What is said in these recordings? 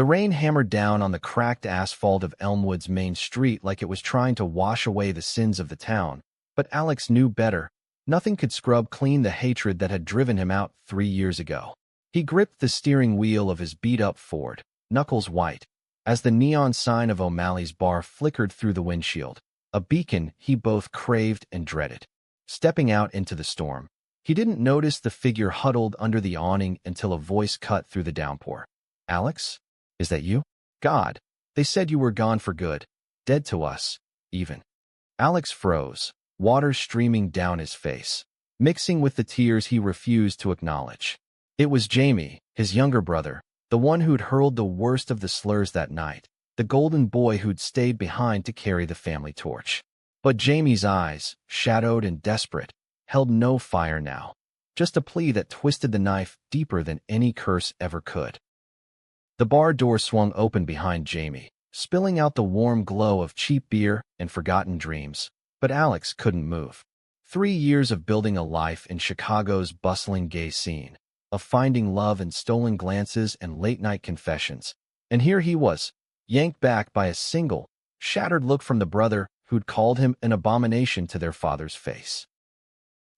The rain hammered down on the cracked asphalt of Elmwood's main street like it was trying to wash away the sins of the town. But Alex knew better. Nothing could scrub clean the hatred that had driven him out 3 years ago. He gripped the steering wheel of his beat-up Ford, knuckles white, as the neon sign of O'Malley's bar flickered through the windshield, a beacon he both craved and dreaded. Stepping out into the storm, he didn't notice the figure huddled under the awning until a voice cut through the downpour. "Alex? Is that you? God, they said you were gone for good, dead to us, even." Alex froze, water streaming down his face, mixing with the tears he refused to acknowledge. It was Jamie, his younger brother, the one who'd hurled the worst of the slurs that night, the golden boy who'd stayed behind to carry the family torch. But Jamie's eyes, shadowed and desperate, held no fire now, just a plea that twisted the knife deeper than any curse ever could. The bar door swung open behind Jamie, spilling out the warm glow of cheap beer and forgotten dreams. But Alex couldn't move. 3 years of building a life in Chicago's bustling gay scene, of finding love in stolen glances and late-night confessions. And here he was, yanked back by a single, shattered look from the brother who'd called him an abomination to their father's face.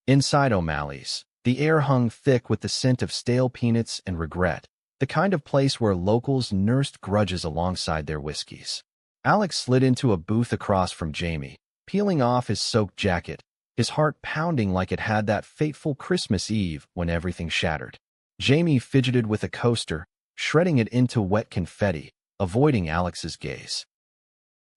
Inside O'Malley's, the air hung thick with the scent of stale peanuts and regret, the kind of place where locals nursed grudges alongside their whiskeys. Alex slid into a booth across from Jamie, peeling off his soaked jacket, his heart pounding like it had that fateful Christmas Eve when everything shattered. Jamie fidgeted with a coaster, shredding it into wet confetti, avoiding Alex's gaze.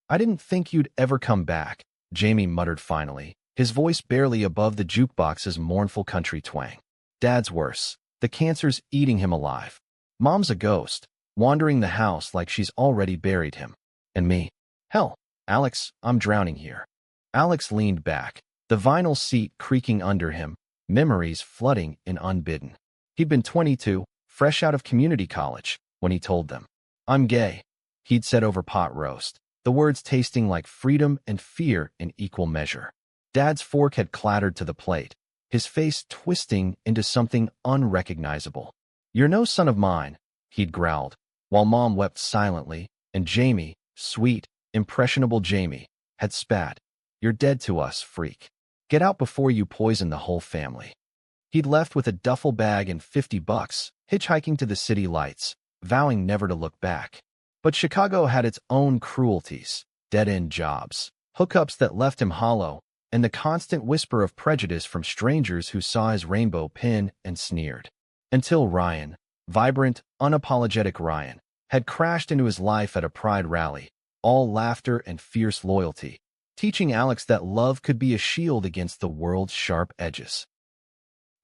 "I didn't think you'd ever come back," Jamie muttered finally, his voice barely above the jukebox's mournful country twang. "Dad's worse. The cancer's eating him alive. Mom's a ghost, wandering the house like she's already buried him. And me? Hell, Alex, I'm drowning here." Alex leaned back, the vinyl seat creaking under him, memories flooding in unbidden. He'd been 22, fresh out of community college, when he told them. "I'm gay," he'd said over pot roast, the words tasting like freedom and fear in equal measure. Dad's fork had clattered to the plate, his face twisting into something unrecognizable. "You're no son of mine," he'd growled, while Mom wept silently, and Jamie, sweet, impressionable Jamie, had spat. "You're dead to us, freak. Get out before you poison the whole family." He'd left with a duffel bag and $50, hitchhiking to the city lights, vowing never to look back. But Chicago had its own cruelties, dead-end jobs, hookups that left him hollow, and the constant whisper of prejudice from strangers who saw his rainbow pin and sneered. Until Ryan, vibrant, unapologetic Ryan, had crashed into his life at a pride rally, all laughter and fierce loyalty, teaching Alex that love could be a shield against the world's sharp edges.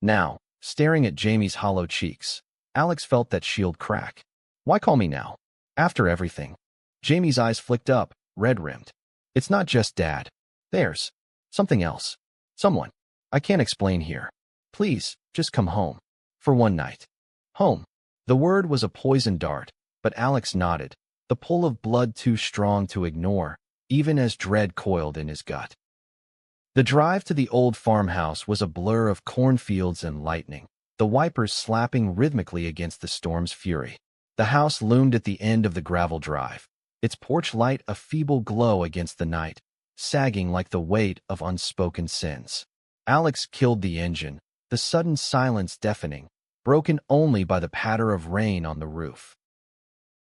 Now, staring at Jamie's hollow cheeks, Alex felt that shield crack. "Why call me now? After everything?" Jamie's eyes flicked up, red-rimmed. "It's not just Dad. There's something else. Someone. I can't explain here. Please, just come home. For one night." Home. The word was a poison dart, but Alex nodded, the pull of blood too strong to ignore, even as dread coiled in his gut. The drive to the old farmhouse was a blur of cornfields and lightning, the wipers slapping rhythmically against the storm's fury. The house loomed at the end of the gravel drive, its porch light a feeble glow against the night, sagging like the weight of unspoken sins. Alex killed the engine, the sudden silence deafening, broken only by the patter of rain on the roof.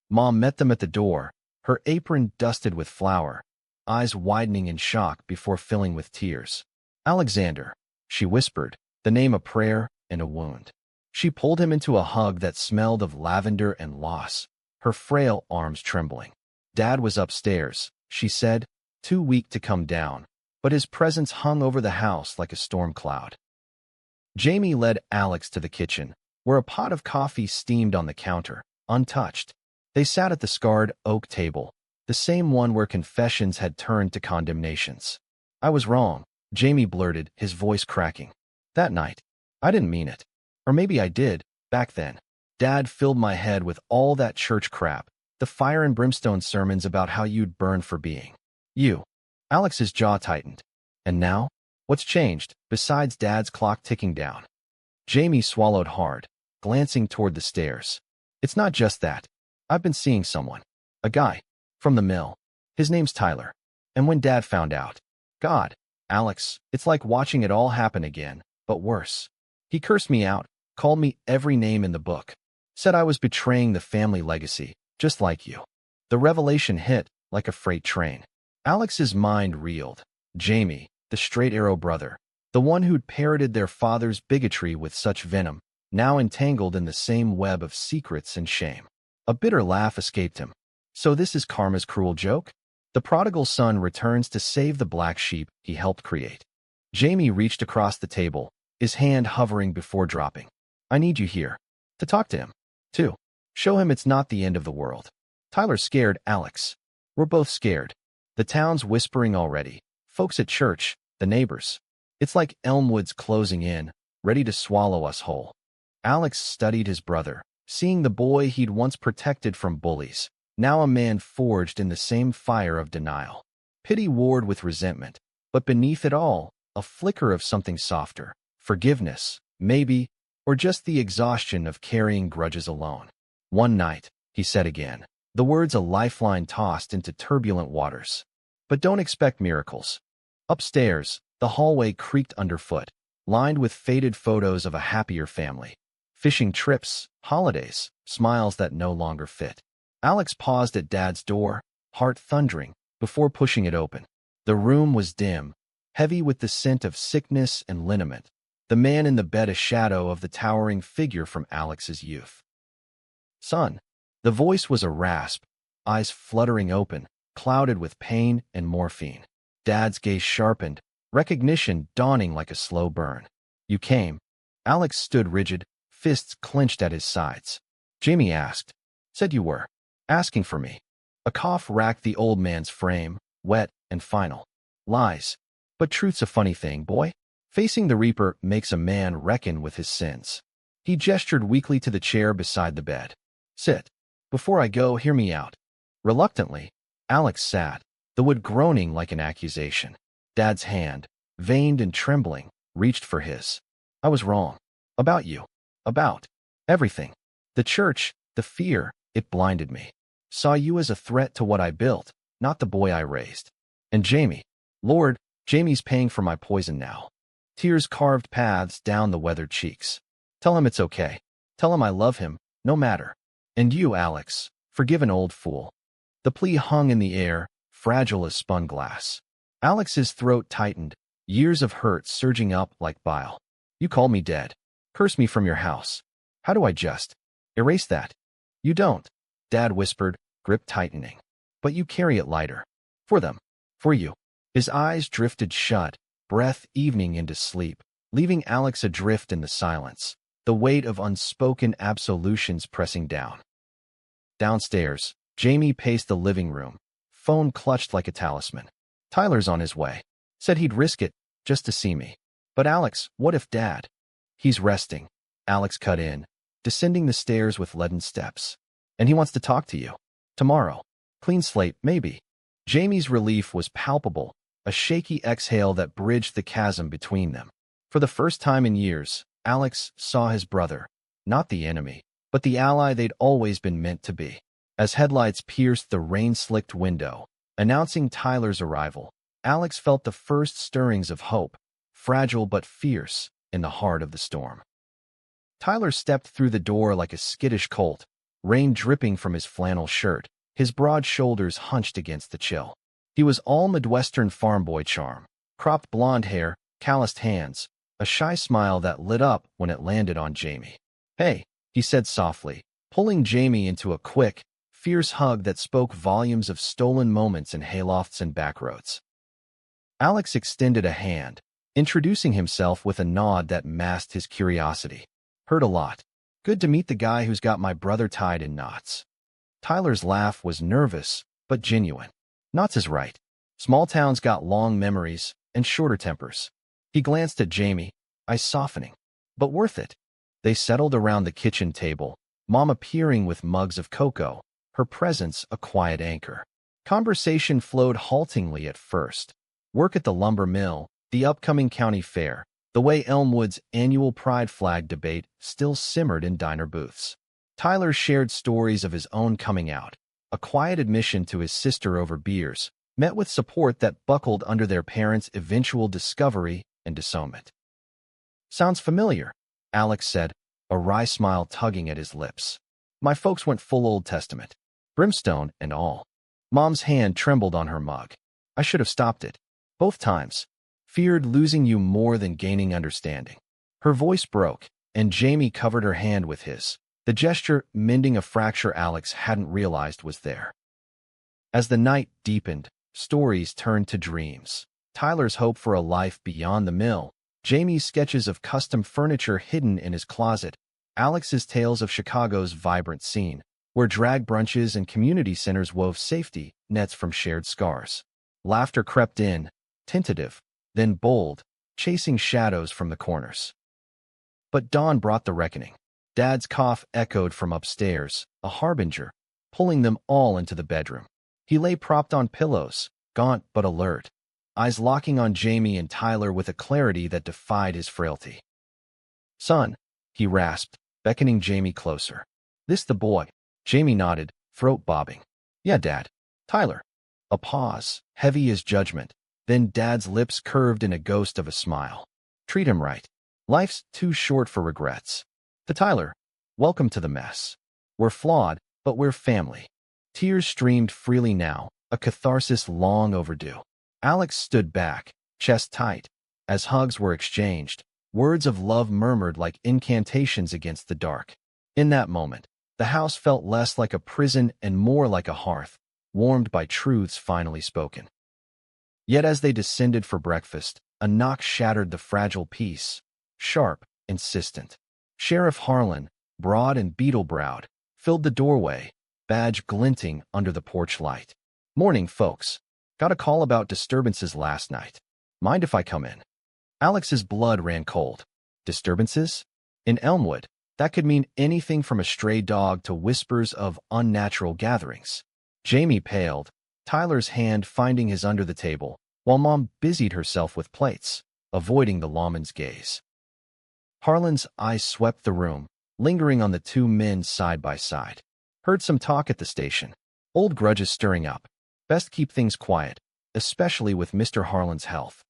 Mom met them at the door, her apron dusted with flour, eyes widening in shock before filling with tears. "Alexander," she whispered, the name a prayer and a wound. She pulled him into a hug that smelled of lavender and loss, her frail arms trembling. "Dad was upstairs," she said, too weak to come down, but his presence hung over the house like a storm cloud. Jamie led Alex to the kitchen, where a pot of coffee steamed on the counter, untouched. They sat at the scarred oak table, the same one where confessions had turned to condemnations. "I was wrong," Jamie blurted, his voice cracking. "That night. I didn't mean it. Or maybe I did, back then. Dad filled my head with all that church crap, the fire and brimstone sermons about how you'd burn for being you." Alex's jaw tightened. "And now? What's changed, besides Dad's clock ticking down?" Jamie swallowed hard, glancing toward the stairs. "It's not just that. I've been seeing someone. A guy. From the mill. His name's Tyler. And when Dad found out, God, Alex, it's like watching it all happen again, but worse. He cursed me out, called me every name in the book, said I was betraying the family legacy, just like you. The revelation hit like a freight train. Alex's mind reeled. Jamie, the straight-arrow brother, the one who'd parroted their father's bigotry with such venom, now entangled in the same web of secrets and shame. A bitter laugh escaped him. So this is karma's cruel joke? The prodigal son returns to save the black sheep he helped create. Jamie reached across the table, his hand hovering before dropping. I need you here. To talk to him. To show him it's not the end of the world. Tyler's scared, Alex. We're both scared. The town's whispering already. Folks at church, the neighbors. It's like Elmwood's closing in, ready to swallow us whole. Alex studied his brother, seeing the boy he'd once protected from bullies, now a man forged in the same fire of denial. Pity warred with resentment, but beneath it all, a flicker of something softer. Forgiveness, maybe, or just the exhaustion of carrying grudges alone. One night, he said again, the words a lifeline tossed into turbulent waters. But don't expect miracles. Upstairs, the hallway creaked underfoot, lined with faded photos of a happier family. Fishing trips, holidays, smiles that no longer fit. Alex paused at Dad's door, heart thundering, before pushing it open. The room was dim, heavy with the scent of sickness and liniment. The man in the bed a shadow of the towering figure from Alex's youth. Son. The voice was a rasp, eyes fluttering open, clouded with pain and morphine. Dad's gaze sharpened, recognition dawning like a slow burn. You came. Alex stood rigid, fists clenched at his sides. Jamie asked. Said you were. Asking for me. A cough racked the old man's frame, wet and final. Lies. But truth's a funny thing, boy. Facing the Reaper makes a man reckon with his sins. He gestured weakly to the chair beside the bed. Sit. Before I go, hear me out. Reluctantly, Alex sat, the wood groaning like an accusation. Dad's hand, veined and trembling, reached for his. I was wrong. About you. About everything. The church, the fear, it blinded me. Saw you as a threat to what I built, not the boy I raised. And Jamie. Lord, Jamie's paying for my poison now. Tears carved paths down the weathered cheeks. Tell him it's okay. Tell him I love him, no matter. And you, Alex, forgive an old fool. The plea hung in the air, fragile as spun glass. Alex's throat tightened, years of hurt surging up like bile. You call me dead. Curse me from your house. How do I just erase that? You don't, Dad whispered, grip tightening. But you carry it lighter. For them. For you. His eyes drifted shut, breath evening into sleep, leaving Alex adrift in the silence, the weight of unspoken absolutions pressing down. Downstairs, Jamie paced the living room, phone clutched like a talisman. Tyler's on his way. Said he'd risk it, just to see me. But Alex, what if Dad? He's resting. Alex cut in, descending the stairs with leaden steps. And he wants to talk to you. Tomorrow. Clean slate, maybe. Jamie's relief was palpable, a shaky exhale that bridged the chasm between them. For the first time in years, Alex saw his brother, not the enemy, but the ally they'd always been meant to be. As headlights pierced the rain-slicked window, announcing Tyler's arrival, Alex felt the first stirrings of hope, fragile but fierce, in the heart of the storm. Tyler stepped through the door like a skittish colt, rain dripping from his flannel shirt, his broad shoulders hunched against the chill. He was all Midwestern farm boy charm, cropped blonde hair, calloused hands, a shy smile that lit up when it landed on Jamie. Hey, he said softly, pulling Jamie into a quick, fierce hug that spoke volumes of stolen moments in haylofts and backroads. Alex extended a hand, introducing himself with a nod that masked his curiosity. Heard a lot. Good to meet the guy who's got my brother tied in knots. Tyler's laugh was nervous, but genuine. Knots is right. Small towns got long memories and shorter tempers. He glanced at Jamie, eyes softening. But worth it. They settled around the kitchen table, Mom appearing with mugs of cocoa, her presence a quiet anchor. Conversation flowed haltingly at first. Work at the lumber mill, the upcoming county fair, the way Elmwood's annual pride flag debate still simmered in diner booths. Tyler shared stories of his own coming out, a quiet admission to his sister over beers, met with support that buckled under their parents' eventual discovery and disownment. "Sounds familiar," Alex said, a wry smile tugging at his lips. "My folks went full Old Testament, brimstone and all." Mom's hand trembled on her mug. "I should have stopped it. Both times. Feared losing you more than gaining understanding." Her voice broke, and Jamie covered her hand with his, the gesture mending a fracture Alex hadn't realized was there. As the night deepened, stories turned to dreams. Tyler's hope for a life beyond the mill, Jamie's sketches of custom furniture hidden in his closet, Alex's tales of Chicago's vibrant scene, where drag brunches and community centers wove safety nets from shared scars. Laughter crept in, tentative, then bold, chasing shadows from the corners. But dawn brought the reckoning. Dad's cough echoed from upstairs, a harbinger, pulling them all into the bedroom. He lay propped on pillows, gaunt but alert, eyes locking on Jamie and Tyler with a clarity that defied his frailty. "Son," he rasped, beckoning Jamie closer. "This the boy?" Jamie nodded, throat bobbing. "Yeah, Dad." "Tyler." A pause, heavy as judgment, then Dad's lips curved in a ghost of a smile. "Treat him right. Life's too short for regrets." To Tyler, "Welcome to the mess. We're flawed, but we're family." Tears streamed freely now, a catharsis long overdue. Alex stood back, chest tight. As hugs were exchanged, words of love murmured like incantations against the dark. In that moment, the house felt less like a prison and more like a hearth, warmed by truths finally spoken. Yet as they descended for breakfast, a knock shattered the fragile peace, sharp, insistent. Sheriff Harlan, broad and beetle-browed, filled the doorway, badge glinting under the porch light. "Morning, folks. Got a call about disturbances last night. Mind if I come in?" Alex's blood ran cold. Disturbances? In Elmwood, that could mean anything from a stray dog to whispers of unnatural gatherings. Jamie paled, Tyler's hand finding his under the table, while Mom busied herself with plates, avoiding the lawman's gaze. Harlan's eyes swept the room, lingering on the two men side by side. "Heard some talk at the station. Old grudges stirring up. Best keep things quiet, especially with Mr. Harlan's health."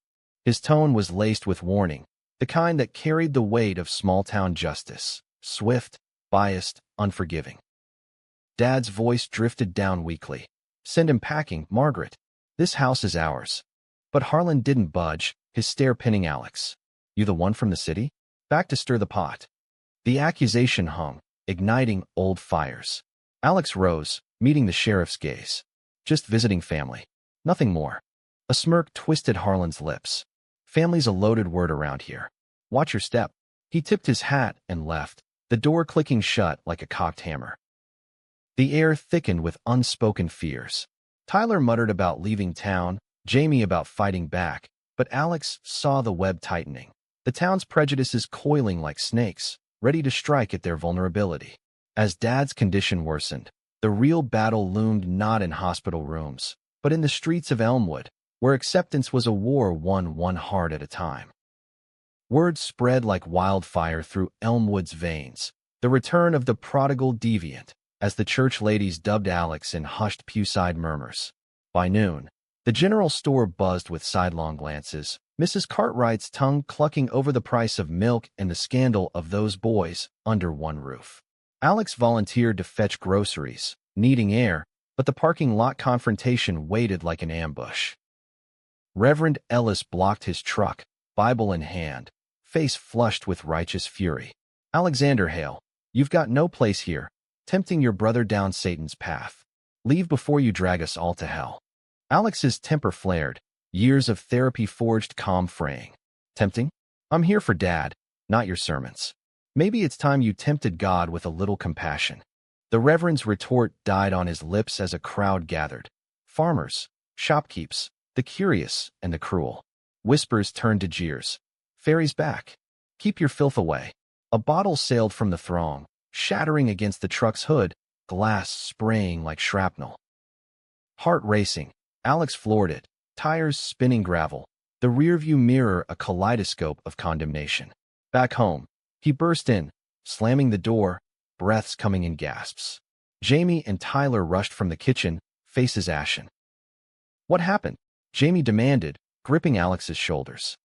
His tone was laced with warning, the kind that carried the weight of small-town justice, swift, biased, unforgiving. Dad's voice drifted down weakly. "Send him packing, Margaret. This house is ours." But Harlan didn't budge, his stare pinning Alex. "You the one from the city? Back to stir the pot." The accusation hung, igniting old fires. Alex rose, meeting the sheriff's gaze. "Just visiting family. Nothing more." A smirk twisted Harlan's lips. "Family's a loaded word around here. Watch your step." He tipped his hat and left, the door clicking shut like a cocked hammer. The air thickened with unspoken fears. Tyler muttered about leaving town, Jamie about fighting back, but Alex saw the web tightening. The town's prejudices coiling like snakes, ready to strike at their vulnerability. As Dad's condition worsened, the real battle loomed not in hospital rooms, but in the streets of Elmwood, where acceptance was a war won one heart at a time. Word spread like wildfire through Elmwood's veins, the return of the prodigal deviant, as the church ladies dubbed Alex in hushed pew-side murmurs. By noon, the general store buzzed with sidelong glances, Mrs. Cartwright's tongue clucking over the price of milk and the scandal of those boys under one roof. Alex volunteered to fetch groceries, needing air, but the parking lot confrontation waited like an ambush. Reverend Ellis blocked his truck, Bible in hand, face flushed with righteous fury. "Alexander Hale, you've got no place here, tempting your brother down Satan's path. Leave before you drag us all to hell." Alex's temper flared, years of therapy forged calm fraying. "Tempting? I'm here for Dad, not your sermons. Maybe it's time you tempted God with a little compassion." The Reverend's retort died on his lips as a crowd gathered. Farmers, shopkeepers, the curious and the cruel. Whispers turned to jeers. "Ferry's back. Keep your filth away." A bottle sailed from the throng, shattering against the truck's hood, glass spraying like shrapnel. Heart racing, Alex floored it, tires spinning gravel, the rearview mirror a kaleidoscope of condemnation. Back home, he burst in, slamming the door, breaths coming in gasps. Jamie and Tyler rushed from the kitchen, faces ashen. "What happened?" Jamie demanded, gripping Alex's shoulders.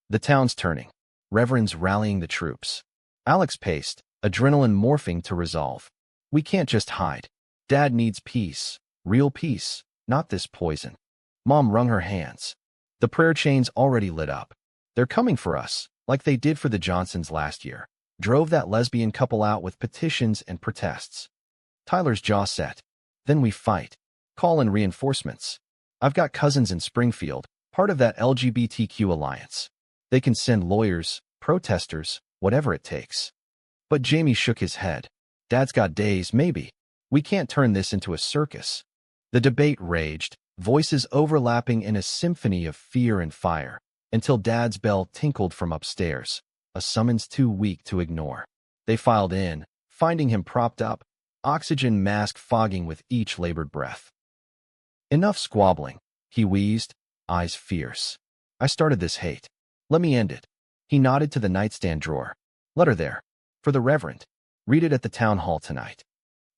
"The town's turning. Reverend's rallying the troops." Alex paced, adrenaline morphing to resolve. "We can't just hide. Dad needs peace. Real peace, not this poison." Mom wrung her hands. The prayer chains already lit up. "They're coming for us, like they did for the Johnsons last year." Drove that lesbian couple out with petitions and protests. Tyler's jaw set. "Then we fight. Call in reinforcements. I've got cousins in Springfield, part of that LGBTQ alliance. They can send lawyers, protesters, whatever it takes." But Jamie shook his head. "Dad's got days, maybe. We can't turn this into a circus." The debate raged, voices overlapping in a symphony of fear and fire, until Dad's bell tinkled from upstairs, a summons too weak to ignore. They filed in, finding him propped up, oxygen mask fogging with each labored breath. "Enough squabbling," he wheezed, eyes fierce. "I started this hate. Let me end it." He nodded to the nightstand drawer. "Letter there. For the Reverend. Read it at the town hall tonight."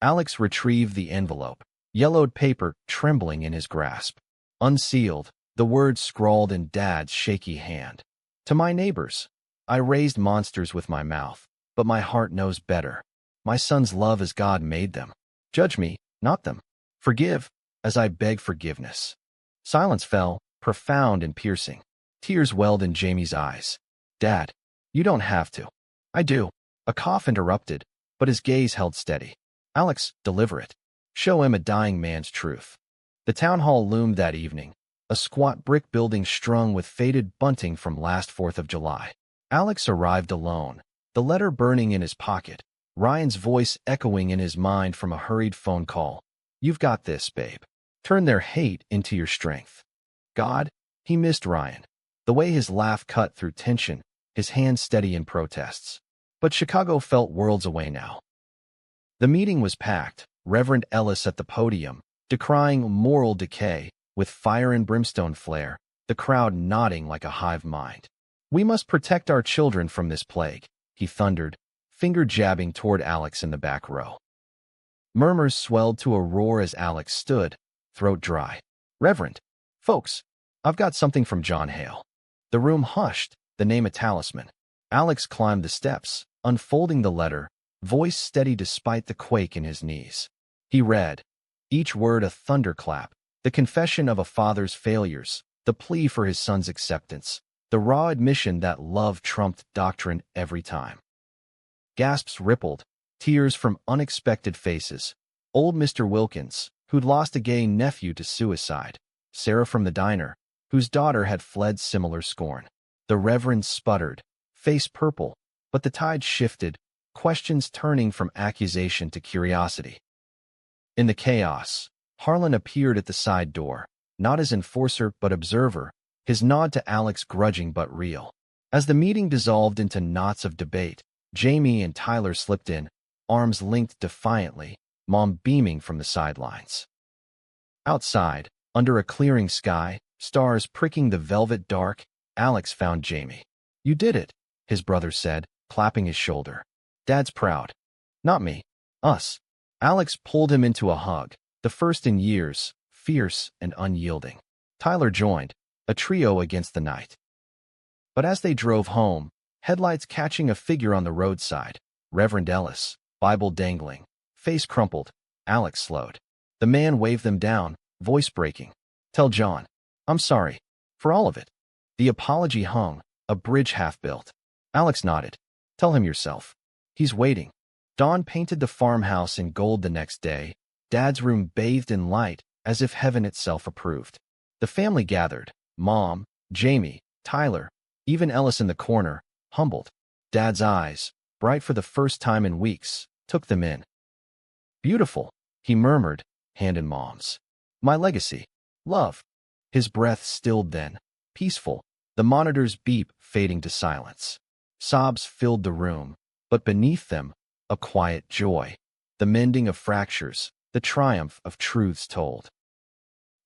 Alex retrieved the envelope, yellowed paper trembling in his grasp. Unsealed, the words scrawled in Dad's shaky hand. "To my neighbors. I raised monsters with my mouth, but my heart knows better. My sons love as God made them. Judge me, not them. Forgive, as I beg forgiveness." Silence fell, profound and piercing. Tears welled in Jamie's eyes. "Dad, you don't have to." "I do." A cough interrupted, but his gaze held steady. "Alex, deliver it. Show him a dying man's truth." The town hall loomed that evening, a squat brick building strung with faded bunting from last 4th of July. Alex arrived alone, the letter burning in his pocket, Ryan's voice echoing in his mind from a hurried phone call. "You've got this, babe. Turn their hate into your strength." God, he missed Ryan. The way his laugh cut through tension, his hands steady in protests. But Chicago felt worlds away now. The meeting was packed, Reverend Ellis at the podium, decrying moral decay, with fire and brimstone flare, the crowd nodding like a hive mind. "We must protect our children from this plague," he thundered, finger jabbing toward Alex in the back row. Murmurs swelled to a roar as Alex stood, throat dry. "Reverend, folks, I've got something from John Hale." The room hushed, the name a talisman. Alex climbed the steps, unfolding the letter, voice steady despite the quake in his knees. He read, each word a thunderclap, the confession of a father's failures, the plea for his son's acceptance, the raw admission that love trumped doctrine every time. Gasps rippled, tears from unexpected faces. Old Mr. Wilkins, who'd lost a gay nephew to suicide. Sarah from the diner, whose daughter had fled similar scorn. The Reverend sputtered, face purple, but the tide shifted, questions turning from accusation to curiosity. In the chaos, Harlan appeared at the side door, not as enforcer but observer, his nod to Alex grudging but real. As the meeting dissolved into knots of debate, Jamie and Tyler slipped in, arms linked defiantly, Mom beaming from the sidelines. Outside, under a clearing sky, stars pricking the velvet dark, Alex found Jamie. "You did it," his brother said, clapping his shoulder. "Dad's proud." "Not me. Us." Alex pulled him into a hug, the first in years, fierce and unyielding. Tyler joined, a trio against the night. But as they drove home, headlights catching a figure on the roadside, Reverend Ellis, Bible dangling, face crumpled, Alex slowed. The man waved them down, voice breaking. "Tell John. I'm sorry. For all of it." The apology hung, a bridge half built. Alex nodded. "Tell him yourself. He's waiting." Dawn painted the farmhouse in gold the next day, Dad's room bathed in light, as if heaven itself approved. The family gathered, Mom, Jamie, Tyler, even Ellis in the corner, humbled. Dad's eyes, bright for the first time in weeks, took them in. "Beautiful," he murmured, hand in Mom's. "My legacy. Love." His breath stilled then, peaceful, the monitor's beep fading to silence. Sobs filled the room, but beneath them, a quiet joy, the mending of fractures, the triumph of truths told.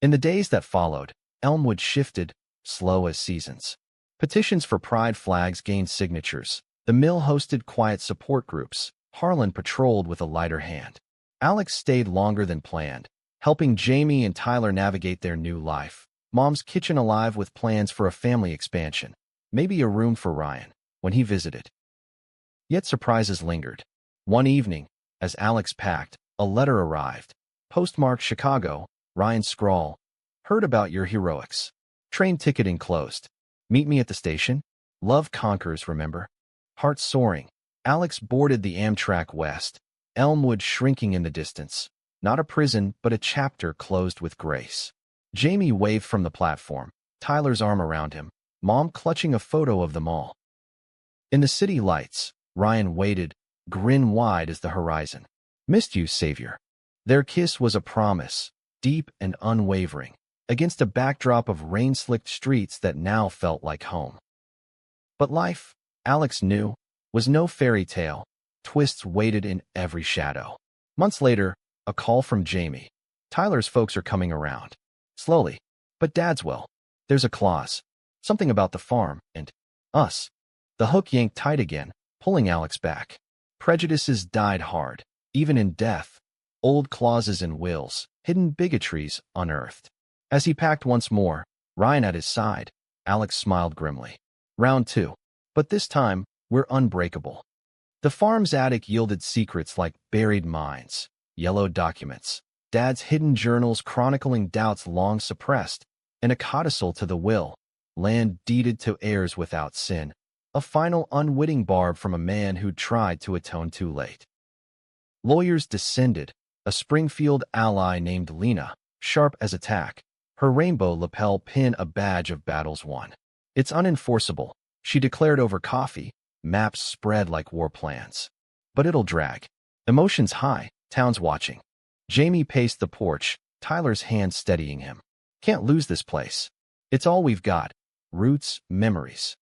In the days that followed, Elmwood shifted, slow as seasons. Petitions for pride flags gained signatures. The mill hosted quiet support groups, Harlan patrolled with a lighter hand. Alex stayed longer than planned, helping Jamie and Tyler navigate their new life. Mom's kitchen alive with plans for a family expansion, maybe a room for Ryan, when he visited. Yet surprises lingered. One evening, as Alex packed, a letter arrived. Postmarked Chicago, Ryan scrawl. Heard about your heroics. Train ticket enclosed. Meet me at the station. Love conquers, remember? Heart soaring. Alex boarded the Amtrak West, Elmwood shrinking in the distance. Not a prison, but a chapter closed with grace. Jamie waved from the platform, Tyler's arm around him, Mom clutching a photo of them all. In the city lights, Ryan waited, grin wide as the horizon. Missed you, Savior. Their kiss was a promise, deep and unwavering, against a backdrop of rain-slicked streets that now felt like home. But life, Alex knew, was no fairy tale. Twists waited in every shadow. Months later, a call from Jamie. Tyler's folks are coming around. Slowly. But Dad's well. There's a clause. Something about the farm and us. The hook yanked tight again, pulling Alex back. Prejudices died hard, even in death. Old clauses in wills, hidden bigotries unearthed. As he packed once more, Ryan at his side, Alex smiled grimly. Round 2. But this time, we're unbreakable. The farm's attic yielded secrets like buried mines, yellowed documents, Dad's hidden journals chronicling doubts long suppressed, and a codicil to the will, land deeded to heirs without sin, a final unwitting barb from a man who'd tried to atone too late. Lawyers descended, a Springfield ally named Lena, sharp as a tack, her rainbow lapel pin a badge of battles won. It's unenforceable, she declared over coffee, maps spread like war plans. But it'll drag. Emotions high, town's watching. Jamie paced the porch, Tyler's hand steadying him. Can't lose this place. It's all we've got. Roots, memories.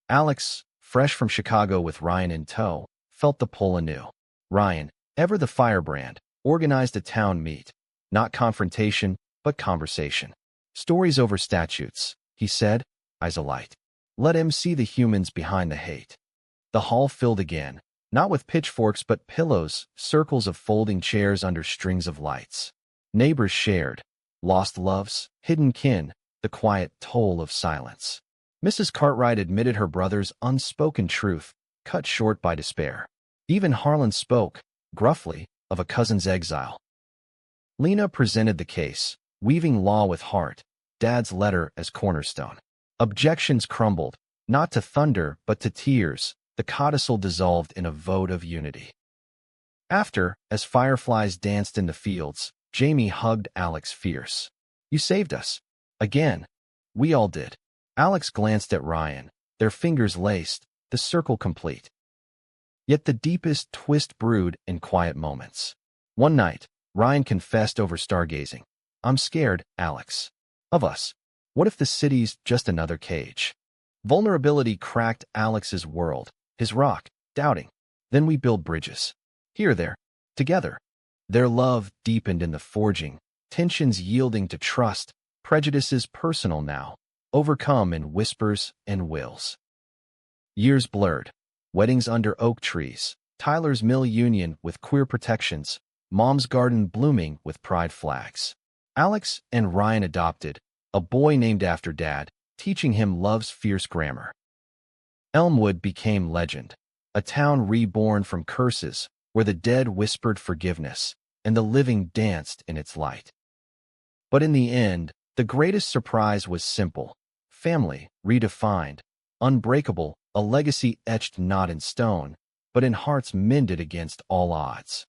Alex, fresh from Chicago with Ryan in tow, felt the pull anew. Ryan, ever the firebrand, organized a town meet. Not confrontation, but conversation. Stories over statutes, he said, eyes alight. Let him see the humans behind the hate. The hall filled again, not with pitchforks but pillows, circles of folding chairs under strings of lights. Neighbors shared, lost loves, hidden kin, the quiet toll of silence. Mrs. Cartwright admitted her brother's unspoken truth, cut short by despair. Even Harlan spoke, gruffly, of a cousin's exile. Lena presented the case, weaving law with heart, Dad's letter as cornerstone. Objections crumbled, not to thunder but to tears, the codicil dissolved in a vote of unity. After, as fireflies danced in the fields, Jamie hugged Alex fierce. You saved us. Again. We all did. Alex glanced at Ryan, their fingers laced, the circle complete. Yet the deepest twist brewed in quiet moments. One night, Ryan confessed over stargazing. I'm scared, Alex. Of us. What if the city's just another cage? Vulnerability cracked Alex's world, his rock, doubting. Then we build bridges. Here, there, together. Their love deepened in the forging, tensions yielding to trust, prejudices personal now, overcome in whispers and wills. Years blurred. Weddings under oak trees, Tyler's mill union with queer protections, Mom's garden blooming with pride flags. Alex and Ryan adopted, a boy named after Dad, teaching him love's fierce grammar. Elmwood became legend, a town reborn from curses, where the dead whispered forgiveness, and the living danced in its light. But in the end, the greatest surprise was simple. Family, redefined, unbreakable, a legacy etched not in stone, but in hearts mended against all odds.